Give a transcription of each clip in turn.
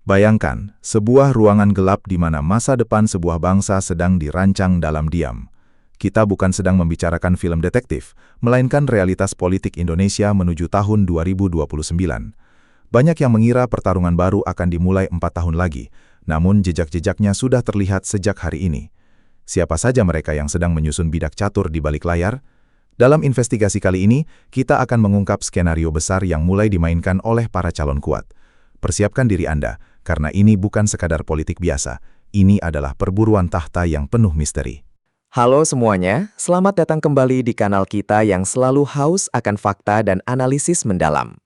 Bayangkan, sebuah ruangan gelap di mana masa depan sebuah bangsa sedang dirancang dalam diam. Kita bukan sedang membicarakan film detektif, melainkan realitas politik Indonesia menuju tahun 2029. Banyak yang mengira pertarungan baru akan dimulai 4 tahun lagi, namun jejak-jejaknya sudah terlihat sejak hari ini. Siapa saja mereka yang sedang menyusun bidak catur di balik layar? Dalam investigasi kali ini, kita akan mengungkap skenario besar yang mulai dimainkan oleh para calon kuat. Persiapkan diri Anda, karena ini bukan sekadar politik biasa. Ini adalah perburuan tahta yang penuh misteri. Halo semuanya, selamat datang kembali di kanal kita yang selalu haus akan fakta dan analisis mendalam.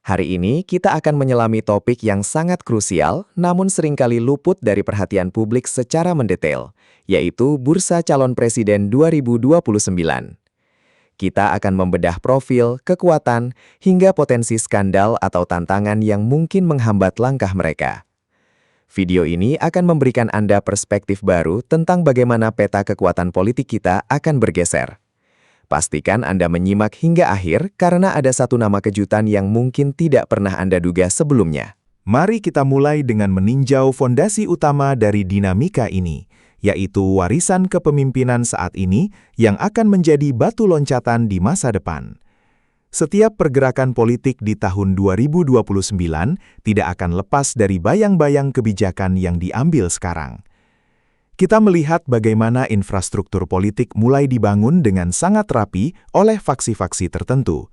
Hari ini kita akan menyelami topik yang sangat krusial, namun seringkali luput dari perhatian publik secara mendetail, yaitu Bursa Calon Presiden 2029. Kita akan membedah profil, kekuatan, hingga potensi skandal atau tantangan yang mungkin menghambat langkah mereka. Video ini akan memberikan Anda perspektif baru tentang bagaimana peta kekuatan politik kita akan bergeser. Pastikan Anda menyimak hingga akhir karena ada satu nama kejutan yang mungkin tidak pernah Anda duga sebelumnya. Mari kita mulai dengan meninjau fondasi utama dari dinamika ini, yaitu warisan kepemimpinan saat ini yang akan menjadi batu loncatan di masa depan. Setiap pergerakan politik di tahun 2029 tidak akan lepas dari bayang-bayang kebijakan yang diambil sekarang. Kita melihat bagaimana infrastruktur politik mulai dibangun dengan sangat rapi oleh faksi-faksi tertentu.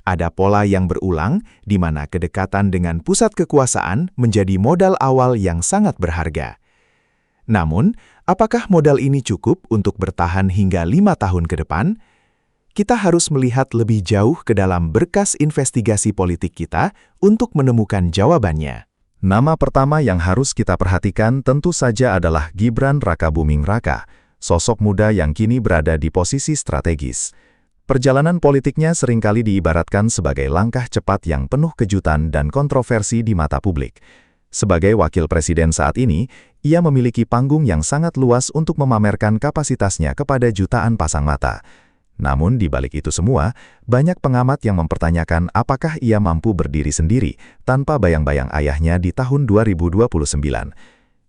Ada pola yang berulang, di mana kedekatan dengan pusat kekuasaan menjadi modal awal yang sangat berharga. Namun, apakah modal ini cukup untuk bertahan hingga 5 tahun ke depan? Kita harus melihat lebih jauh ke dalam berkas investigasi politik kita untuk menemukan jawabannya. Nama pertama yang harus kita perhatikan tentu saja adalah Gibran Rakabuming Raka, sosok muda yang kini berada di posisi strategis. Perjalanan politiknya seringkali diibaratkan sebagai langkah cepat yang penuh kejutan dan kontroversi di mata publik. Sebagai wakil presiden saat ini, ia memiliki panggung yang sangat luas untuk memamerkan kapasitasnya kepada jutaan pasang mata. Namun di balik itu semua, banyak pengamat yang mempertanyakan apakah ia mampu berdiri sendiri tanpa bayang-bayang ayahnya di tahun 2029.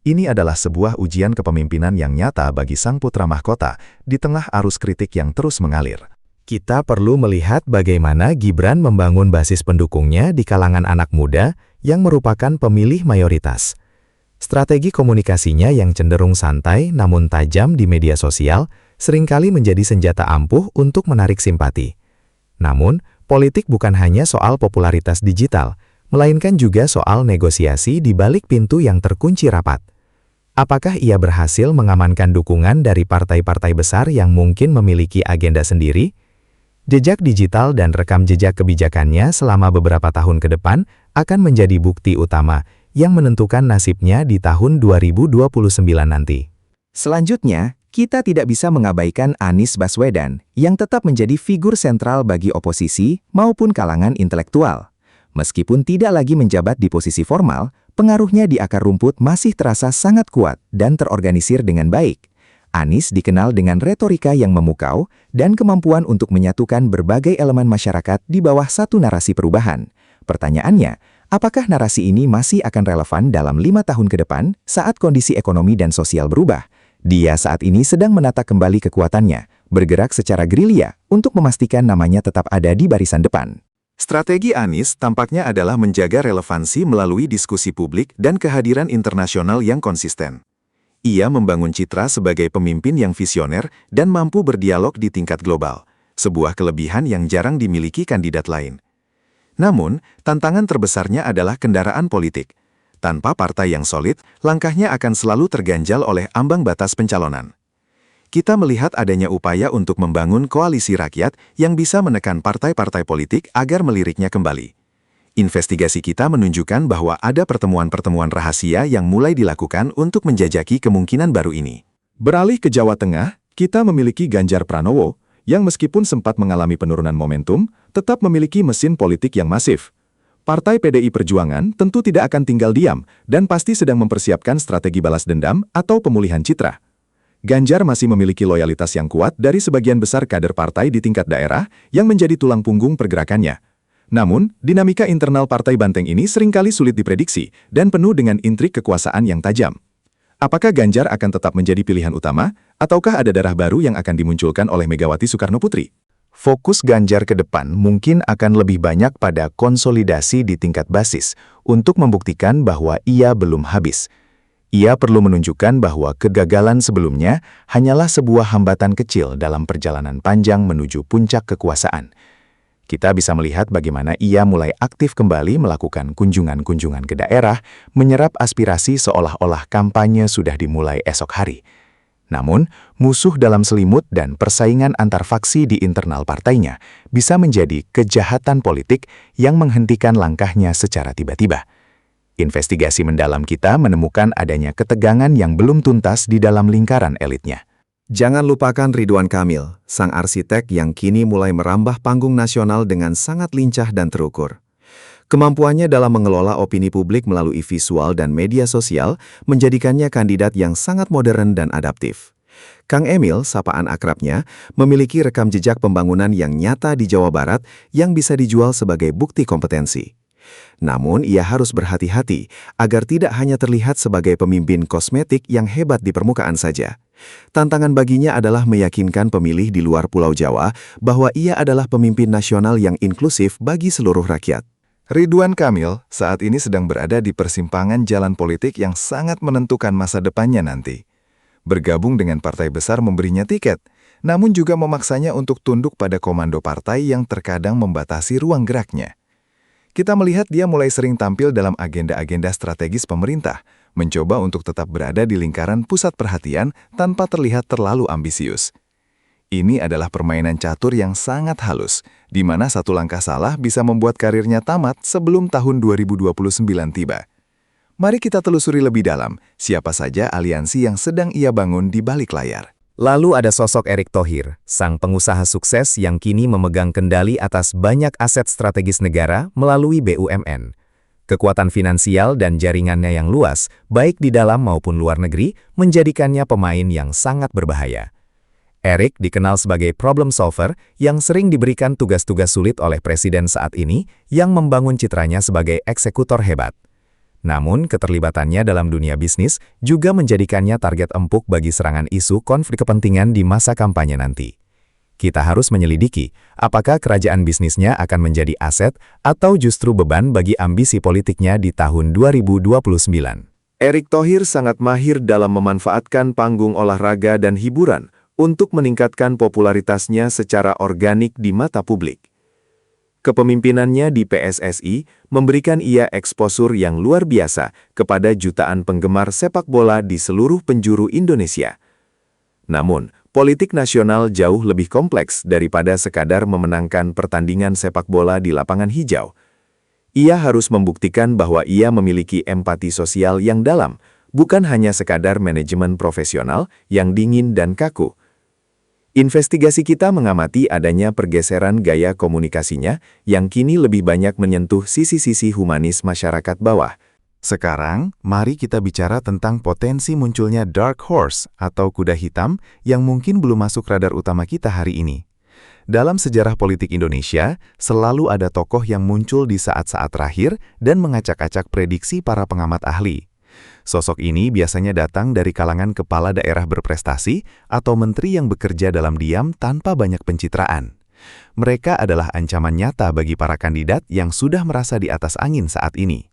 Ini adalah sebuah ujian kepemimpinan yang nyata bagi sang putra mahkota di tengah arus kritik yang terus mengalir. Kita perlu melihat bagaimana Gibran membangun basis pendukungnya di kalangan anak muda yang merupakan pemilih mayoritas. Strategi komunikasinya yang cenderung santai namun tajam di media sosial seringkali menjadi senjata ampuh untuk menarik simpati. Namun, politik bukan hanya soal popularitas digital, melainkan juga soal negosiasi di balik pintu yang terkunci rapat. Apakah ia berhasil mengamankan dukungan dari partai-partai besar yang mungkin memiliki agenda sendiri? Jejak digital dan rekam jejak kebijakannya selama beberapa tahun ke depan akan menjadi bukti utama yang menentukan nasibnya di tahun 2029 nanti. Selanjutnya, kita tidak bisa mengabaikan Anies Baswedan yang tetap menjadi figur sentral bagi oposisi maupun kalangan intelektual. Meskipun tidak lagi menjabat di posisi formal, pengaruhnya di akar rumput masih terasa sangat kuat dan terorganisir dengan baik. Anies dikenal dengan retorika yang memukau dan kemampuan untuk menyatukan berbagai elemen masyarakat di bawah satu narasi perubahan. Pertanyaannya, apakah narasi ini masih akan relevan dalam 5 tahun ke depan saat kondisi ekonomi dan sosial berubah? Dia saat ini sedang menata kembali kekuatannya, bergerak secara gerilya untuk memastikan namanya tetap ada di barisan depan. Strategi Anies tampaknya adalah menjaga relevansi melalui diskusi publik dan kehadiran internasional yang konsisten. Ia membangun citra sebagai pemimpin yang visioner dan mampu berdialog di tingkat global, sebuah kelebihan yang jarang dimiliki kandidat lain. Namun, tantangan terbesarnya adalah kendaraan politik. Tanpa partai yang solid, langkahnya akan selalu terganjal oleh ambang batas pencalonan. Kita melihat adanya upaya untuk membangun koalisi rakyat yang bisa menekan partai-partai politik agar meliriknya kembali. Investigasi kita menunjukkan bahwa ada pertemuan-pertemuan rahasia yang mulai dilakukan untuk menjajaki kemungkinan baru ini. Beralih ke Jawa Tengah, kita memiliki Ganjar Pranowo, yang meskipun sempat mengalami penurunan momentum, tetap memiliki mesin politik yang masif. Partai PDI Perjuangan tentu tidak akan tinggal diam dan pasti sedang mempersiapkan strategi balas dendam atau pemulihan citra. Ganjar masih memiliki loyalitas yang kuat dari sebagian besar kader partai di tingkat daerah yang menjadi tulang punggung pergerakannya. Namun, dinamika internal Partai Banteng ini seringkali sulit diprediksi dan penuh dengan intrik kekuasaan yang tajam. Apakah Ganjar akan tetap menjadi pilihan utama, ataukah ada darah baru yang akan dimunculkan oleh Megawati Soekarnoputri? Fokus Ganjar ke depan mungkin akan lebih banyak pada konsolidasi di tingkat basis untuk membuktikan bahwa ia belum habis. Ia perlu menunjukkan bahwa kegagalan sebelumnya hanyalah sebuah hambatan kecil dalam perjalanan panjang menuju puncak kekuasaan. Kita bisa melihat bagaimana ia mulai aktif kembali melakukan kunjungan-kunjungan ke daerah, menyerap aspirasi seolah-olah kampanye sudah dimulai esok hari. Namun, musuh dalam selimut dan persaingan antar faksi di internal partainya bisa menjadi kejahatan politik yang menghentikan langkahnya secara tiba-tiba. Investigasi mendalam kita menemukan adanya ketegangan yang belum tuntas di dalam lingkaran elitnya. Jangan lupakan Ridwan Kamil, sang arsitek yang kini mulai merambah panggung nasional dengan sangat lincah dan terukur. Kemampuannya dalam mengelola opini publik melalui visual dan media sosial menjadikannya kandidat yang sangat modern dan adaptif. Kang Emil, sapaan akrabnya, memiliki rekam jejak pembangunan yang nyata di Jawa Barat yang bisa dijual sebagai bukti kompetensi. Namun, ia harus berhati-hati agar tidak hanya terlihat sebagai pemimpin kosmetik yang hebat di permukaan saja. Tantangan baginya adalah meyakinkan pemilih di luar Pulau Jawa bahwa ia adalah pemimpin nasional yang inklusif bagi seluruh rakyat. Ridwan Kamil saat ini sedang berada di persimpangan jalan politik yang sangat menentukan masa depannya nanti. Bergabung dengan partai besar memberinya tiket, namun juga memaksanya untuk tunduk pada komando partai yang terkadang membatasi ruang geraknya. Kita melihat dia mulai sering tampil dalam agenda-agenda strategis pemerintah, mencoba untuk tetap berada di lingkaran pusat perhatian tanpa terlihat terlalu ambisius. Ini adalah permainan catur yang sangat halus, di mana satu langkah salah bisa membuat karirnya tamat sebelum tahun 2029 tiba. Mari kita telusuri lebih dalam siapa saja aliansi yang sedang ia bangun di balik layar. Lalu ada sosok Erick Thohir, sang pengusaha sukses yang kini memegang kendali atas banyak aset strategis negara melalui BUMN. Kekuatan finansial dan jaringannya yang luas, baik di dalam maupun luar negeri, menjadikannya pemain yang sangat berbahaya. Erick dikenal sebagai problem solver yang sering diberikan tugas-tugas sulit oleh presiden saat ini yang membangun citranya sebagai eksekutor hebat. Namun, keterlibatannya dalam dunia bisnis juga menjadikannya target empuk bagi serangan isu konflik kepentingan di masa kampanye nanti. Kita harus menyelidiki apakah kerajaan bisnisnya akan menjadi aset atau justru beban bagi ambisi politiknya di tahun 2029. Erick Thohir sangat mahir dalam memanfaatkan panggung olahraga dan hiburan untuk meningkatkan popularitasnya secara organik di mata publik. Kepemimpinannya di PSSI memberikan ia eksposur yang luar biasa kepada jutaan penggemar sepak bola di seluruh penjuru Indonesia. Namun, politik nasional jauh lebih kompleks daripada sekadar memenangkan pertandingan sepak bola di lapangan hijau. Ia harus membuktikan bahwa ia memiliki empati sosial yang dalam, bukan hanya sekadar manajemen profesional yang dingin dan kaku. Investigasi kita mengamati adanya pergeseran gaya komunikasinya yang kini lebih banyak menyentuh sisi-sisi humanis masyarakat bawah. Sekarang, mari kita bicara tentang potensi munculnya dark horse atau kuda hitam yang mungkin belum masuk radar utama kita hari ini. Dalam sejarah politik Indonesia, selalu ada tokoh yang muncul di saat-saat terakhir dan mengacak-acak prediksi para pengamat ahli. Sosok ini biasanya datang dari kalangan kepala daerah berprestasi atau menteri yang bekerja dalam diam tanpa banyak pencitraan. Mereka adalah ancaman nyata bagi para kandidat yang sudah merasa di atas angin saat ini.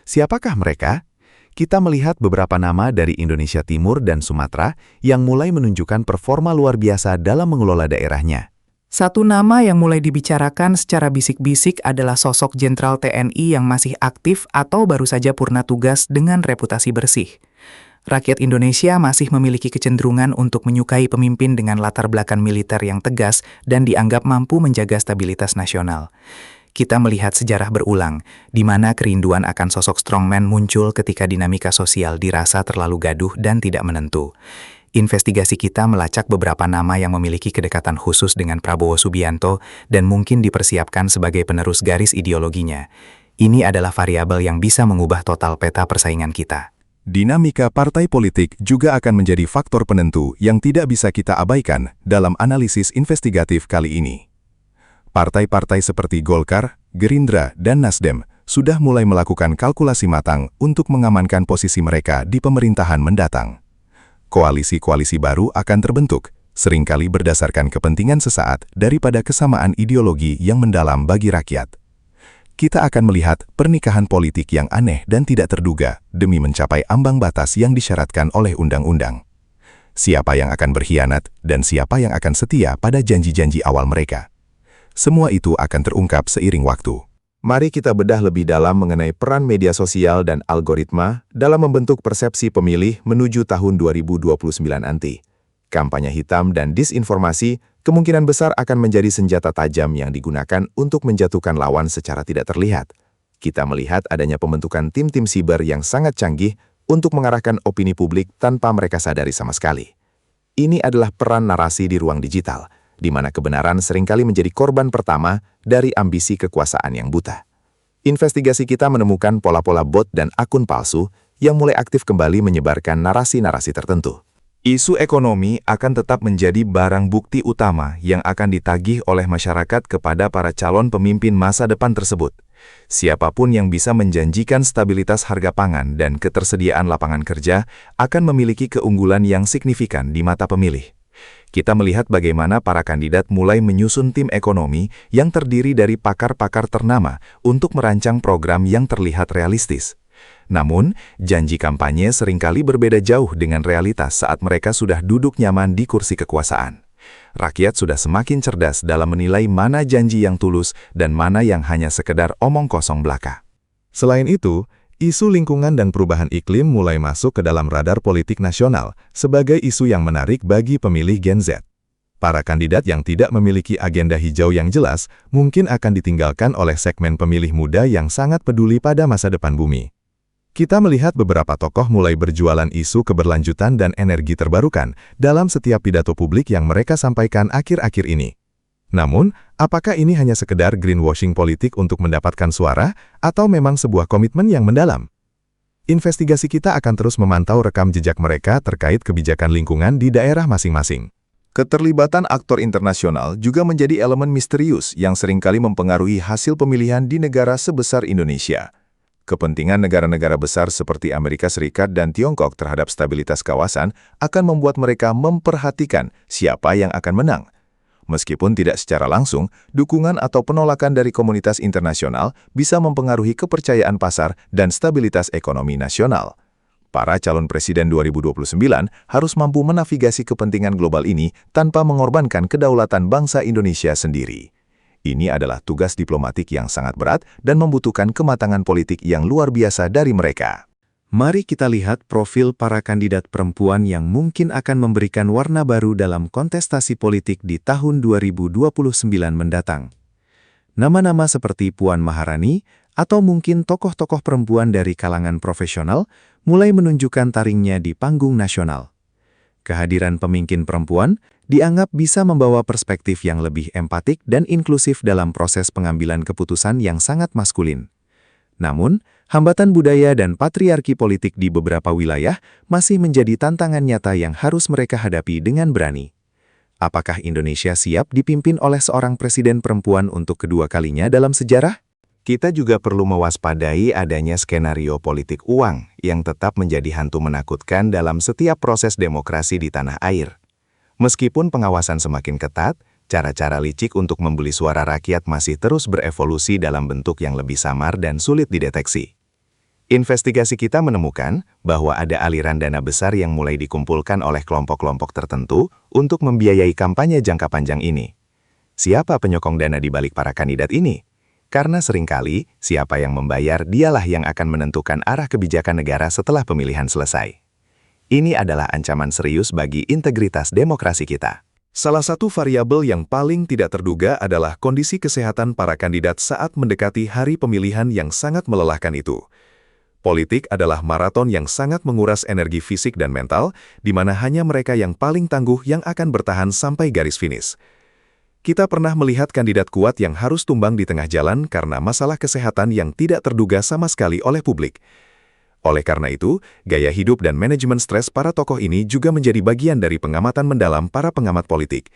Siapakah mereka? Kita melihat beberapa nama dari Indonesia Timur dan Sumatera yang mulai menunjukkan performa luar biasa dalam mengelola daerahnya. Satu nama yang mulai dibicarakan secara bisik-bisik adalah sosok Jenderal TNI yang masih aktif atau baru saja purna tugas dengan reputasi bersih. Rakyat Indonesia masih memiliki kecenderungan untuk menyukai pemimpin dengan latar belakang militer yang tegas dan dianggap mampu menjaga stabilitas nasional. Kita melihat sejarah berulang, di mana kerinduan akan sosok strongman muncul ketika dinamika sosial dirasa terlalu gaduh dan tidak menentu. Investigasi kita melacak beberapa nama yang memiliki kedekatan khusus dengan Prabowo Subianto dan mungkin dipersiapkan sebagai penerus garis ideologinya. Ini adalah variabel yang bisa mengubah total peta persaingan kita. Dinamika partai politik juga akan menjadi faktor penentu yang tidak bisa kita abaikan dalam analisis investigatif kali ini. Partai-partai seperti Golkar, Gerindra, dan Nasdem sudah mulai melakukan kalkulasi matang untuk mengamankan posisi mereka di pemerintahan mendatang. Koalisi-koalisi baru akan terbentuk, seringkali berdasarkan kepentingan sesaat daripada kesamaan ideologi yang mendalam bagi rakyat. Kita akan melihat pernikahan politik yang aneh dan tidak terduga demi mencapai ambang batas yang disyaratkan oleh undang-undang. Siapa yang akan berkhianat dan siapa yang akan setia pada janji-janji awal mereka. Semua itu akan terungkap seiring waktu. Mari kita bedah lebih dalam mengenai peran media sosial dan algoritma dalam membentuk persepsi pemilih menuju tahun 2029 nanti. Kampanye hitam dan disinformasi kemungkinan besar akan menjadi senjata tajam yang digunakan untuk menjatuhkan lawan secara tidak terlihat. Kita melihat adanya pembentukan tim-tim siber yang sangat canggih untuk mengarahkan opini publik tanpa mereka sadari sama sekali. Ini adalah peran narasi di ruang digital, di mana kebenaran seringkali menjadi korban pertama dari ambisi kekuasaan yang buta. Investigasi kita menemukan pola-pola bot dan akun palsu yang mulai aktif kembali menyebarkan narasi-narasi tertentu. Isu ekonomi akan tetap menjadi barang bukti utama yang akan ditagih oleh masyarakat kepada para calon pemimpin masa depan tersebut. Siapapun yang bisa menjanjikan stabilitas harga pangan dan ketersediaan lapangan kerja akan memiliki keunggulan yang signifikan di mata pemilih. Kita melihat bagaimana para kandidat mulai menyusun tim ekonomi yang terdiri dari pakar-pakar ternama untuk merancang program yang terlihat realistis. Namun, janji kampanye seringkali berbeda jauh dengan realitas saat mereka sudah duduk nyaman di kursi kekuasaan. Rakyat sudah semakin cerdas dalam menilai mana janji yang tulus dan mana yang hanya sekedar omong kosong belaka. Selain itu, isu lingkungan dan perubahan iklim mulai masuk ke dalam radar politik nasional sebagai isu yang menarik bagi pemilih Gen Z. Para kandidat yang tidak memiliki agenda hijau yang jelas mungkin akan ditinggalkan oleh segmen pemilih muda yang sangat peduli pada masa depan bumi. Kita melihat beberapa tokoh mulai berjualan isu keberlanjutan dan energi terbarukan dalam setiap pidato publik yang mereka sampaikan akhir-akhir ini. Namun, apakah ini hanya sekedar greenwashing politik untuk mendapatkan suara, atau memang sebuah komitmen yang mendalam? Investigasi kita akan terus memantau rekam jejak mereka terkait kebijakan lingkungan di daerah masing-masing. Keterlibatan aktor internasional juga menjadi elemen misterius yang seringkali mempengaruhi hasil pemilihan di negara sebesar Indonesia. Kepentingan negara-negara besar seperti Amerika Serikat dan Tiongkok terhadap stabilitas kawasan akan membuat mereka memperhatikan siapa yang akan menang. Meskipun tidak secara langsung, dukungan atau penolakan dari komunitas internasional bisa mempengaruhi kepercayaan pasar dan stabilitas ekonomi nasional. Para calon presiden 2029 harus mampu menavigasi kepentingan global ini tanpa mengorbankan kedaulatan bangsa Indonesia sendiri. Ini adalah tugas diplomatik yang sangat berat dan membutuhkan kematangan politik yang luar biasa dari mereka. Mari kita lihat profil para kandidat perempuan yang mungkin akan memberikan warna baru dalam kontestasi politik di tahun 2029 mendatang. Nama-nama seperti Puan Maharani atau mungkin tokoh-tokoh perempuan dari kalangan profesional mulai menunjukkan taringnya di panggung nasional. Kehadiran pemimpin perempuan dianggap bisa membawa perspektif yang lebih empatik dan inklusif dalam proses pengambilan keputusan yang sangat maskulin. Namun, hambatan budaya dan patriarki politik di beberapa wilayah masih menjadi tantangan nyata yang harus mereka hadapi dengan berani. Apakah Indonesia siap dipimpin oleh seorang presiden perempuan untuk kedua kalinya dalam sejarah? Kita juga perlu mewaspadai adanya skenario politik uang yang tetap menjadi hantu menakutkan dalam setiap proses demokrasi di tanah air. Meskipun pengawasan semakin ketat, cara-cara licik untuk membeli suara rakyat masih terus berevolusi dalam bentuk yang lebih samar dan sulit dideteksi. Investigasi kita menemukan bahwa ada aliran dana besar yang mulai dikumpulkan oleh kelompok-kelompok tertentu untuk membiayai kampanye jangka panjang ini. Siapa penyokong dana di balik para kandidat ini? Karena seringkali, siapa yang membayar dialah yang akan menentukan arah kebijakan negara setelah pemilihan selesai. Ini adalah ancaman serius bagi integritas demokrasi kita. Salah satu variabel yang paling tidak terduga adalah kondisi kesehatan para kandidat saat mendekati hari pemilihan yang sangat melelahkan itu. Politik adalah maraton yang sangat menguras energi fisik dan mental, di mana hanya mereka yang paling tangguh yang akan bertahan sampai garis finish. Kita pernah melihat kandidat kuat yang harus tumbang di tengah jalan karena masalah kesehatan yang tidak terduga sama sekali oleh publik. Oleh karena itu, gaya hidup dan manajemen stres para tokoh ini juga menjadi bagian dari pengamatan mendalam para pengamat politik.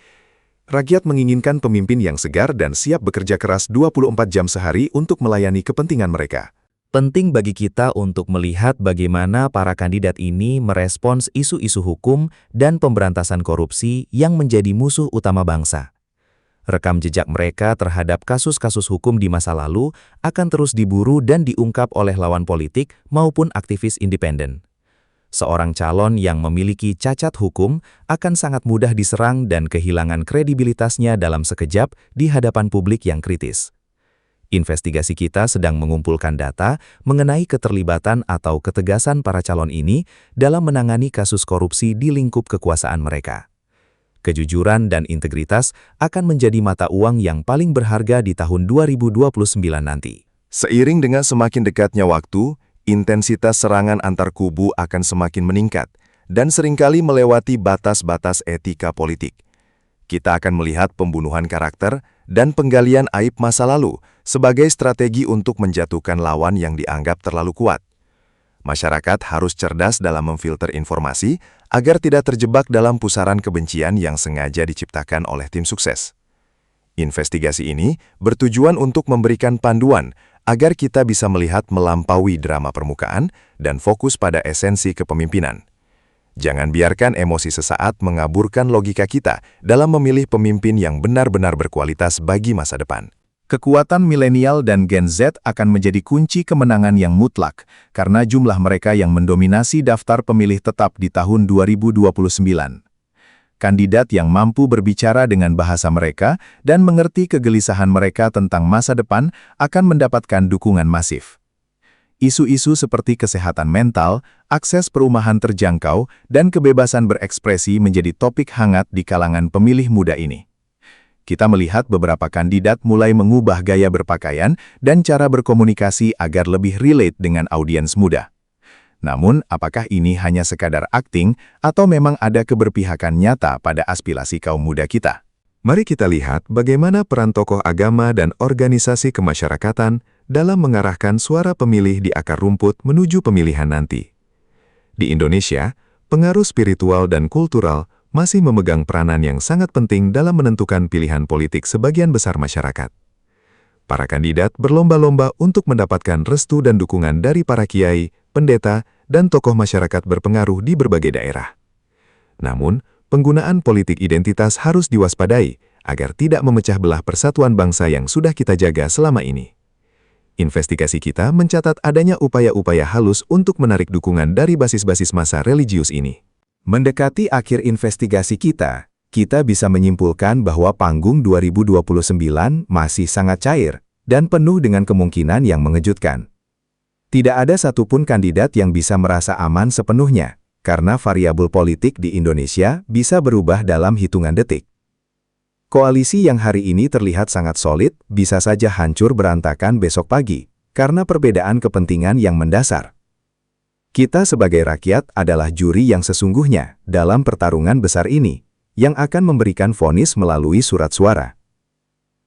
Rakyat menginginkan pemimpin yang segar dan siap bekerja keras 24 jam sehari untuk melayani kepentingan mereka. Penting bagi kita untuk melihat bagaimana para kandidat ini merespons isu-isu hukum dan pemberantasan korupsi yang menjadi musuh utama bangsa. Rekam jejak mereka terhadap kasus-kasus hukum di masa lalu akan terus diburu dan diungkap oleh lawan politik maupun aktivis independen. Seorang calon yang memiliki cacat hukum akan sangat mudah diserang dan kehilangan kredibilitasnya dalam sekejap di hadapan publik yang kritis. Investigasi kita sedang mengumpulkan data mengenai keterlibatan atau ketegasan para calon ini dalam menangani kasus korupsi di lingkup kekuasaan mereka. Kejujuran dan integritas akan menjadi mata uang yang paling berharga di tahun 2029 nanti. Seiring dengan semakin dekatnya waktu, intensitas serangan antar kubu akan semakin meningkat dan seringkali melewati batas-batas etika politik. Kita akan melihat pembunuhan karakter dan penggalian aib masa lalu sebagai strategi untuk menjatuhkan lawan yang dianggap terlalu kuat. Masyarakat harus cerdas dalam memfilter informasi agar tidak terjebak dalam pusaran kebencian yang sengaja diciptakan oleh tim sukses. Investigasi ini bertujuan untuk memberikan panduan agar kita bisa melihat melampaui drama permukaan dan fokus pada esensi kepemimpinan. Jangan biarkan emosi sesaat mengaburkan logika kita dalam memilih pemimpin yang benar-benar berkualitas bagi masa depan. Kekuatan milenial dan Gen Z akan menjadi kunci kemenangan yang mutlak karena jumlah mereka yang mendominasi daftar pemilih tetap di tahun 2029. Kandidat yang mampu berbicara dengan bahasa mereka dan mengerti kegelisahan mereka tentang masa depan akan mendapatkan dukungan masif. Isu-isu seperti kesehatan mental, akses perumahan terjangkau, dan kebebasan berekspresi menjadi topik hangat di kalangan pemilih muda ini. Kita melihat beberapa kandidat mulai mengubah gaya berpakaian dan cara berkomunikasi agar lebih relate dengan audiens muda. Namun, apakah ini hanya sekadar akting atau memang ada keberpihakan nyata pada aspirasi kaum muda kita? Mari kita lihat bagaimana peran tokoh agama dan organisasi kemasyarakatan dalam mengarahkan suara pemilih di akar rumput menuju pemilihan nanti. Di Indonesia, pengaruh spiritual dan kultural masih memegang peranan yang sangat penting dalam menentukan pilihan politik sebagian besar masyarakat. Para kandidat berlomba-lomba untuk mendapatkan restu dan dukungan dari para kiai, pendeta, dan tokoh masyarakat berpengaruh di berbagai daerah. Namun, penggunaan politik identitas harus diwaspadai agar tidak memecah belah persatuan bangsa yang sudah kita jaga selama ini. Investigasi kita mencatat adanya upaya-upaya halus untuk menarik dukungan dari basis-basis massa religius ini. Mendekati akhir investigasi kita bisa menyimpulkan bahwa panggung 2029 masih sangat cair dan penuh dengan kemungkinan yang mengejutkan. Tidak ada satupun kandidat yang bisa merasa aman sepenuhnya, karena variabel politik di Indonesia bisa berubah dalam hitungan detik. Koalisi yang hari ini terlihat sangat solid bisa saja hancur berantakan besok pagi, karena perbedaan kepentingan yang mendasar. Kita sebagai rakyat adalah juri yang sesungguhnya dalam pertarungan besar ini, yang akan memberikan vonis melalui surat suara.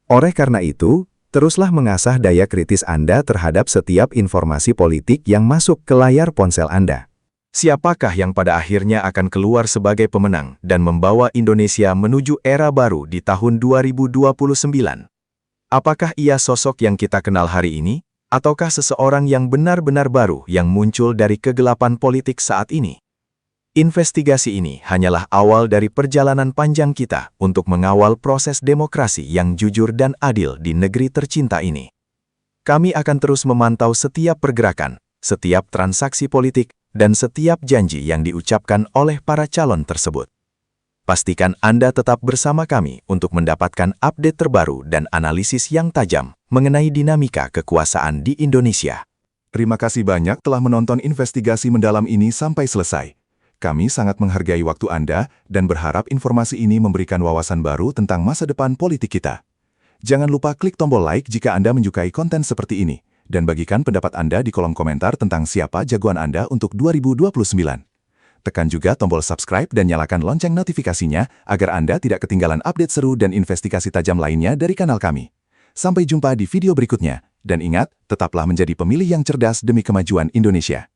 Oleh karena itu, teruslah mengasah daya kritis Anda terhadap setiap informasi politik yang masuk ke layar ponsel Anda. Siapakah yang pada akhirnya akan keluar sebagai pemenang dan membawa Indonesia menuju era baru di tahun 2029? Apakah ia sosok yang kita kenal hari ini? Ataukah seseorang yang benar-benar baru yang muncul dari kegelapan politik saat ini? Investigasi ini hanyalah awal dari perjalanan panjang kita untuk mengawal proses demokrasi yang jujur dan adil di negeri tercinta ini. Kami akan terus memantau setiap pergerakan, setiap transaksi politik, dan setiap janji yang diucapkan oleh para calon tersebut. Pastikan Anda tetap bersama kami untuk mendapatkan update terbaru dan analisis yang tajam mengenai dinamika kekuasaan di Indonesia. Terima kasih banyak telah menonton investigasi mendalam ini sampai selesai. Kami sangat menghargai waktu Anda dan berharap informasi ini memberikan wawasan baru tentang masa depan politik kita. Jangan lupa klik tombol like jika Anda menyukai konten seperti ini, dan bagikan pendapat Anda di kolom komentar tentang siapa jagoan Anda untuk 2029. Tekan juga tombol subscribe dan nyalakan lonceng notifikasinya agar Anda tidak ketinggalan update seru dan investigasi tajam lainnya dari kanal kami. Sampai jumpa di video berikutnya, dan ingat, tetaplah menjadi pemilih yang cerdas demi kemajuan Indonesia.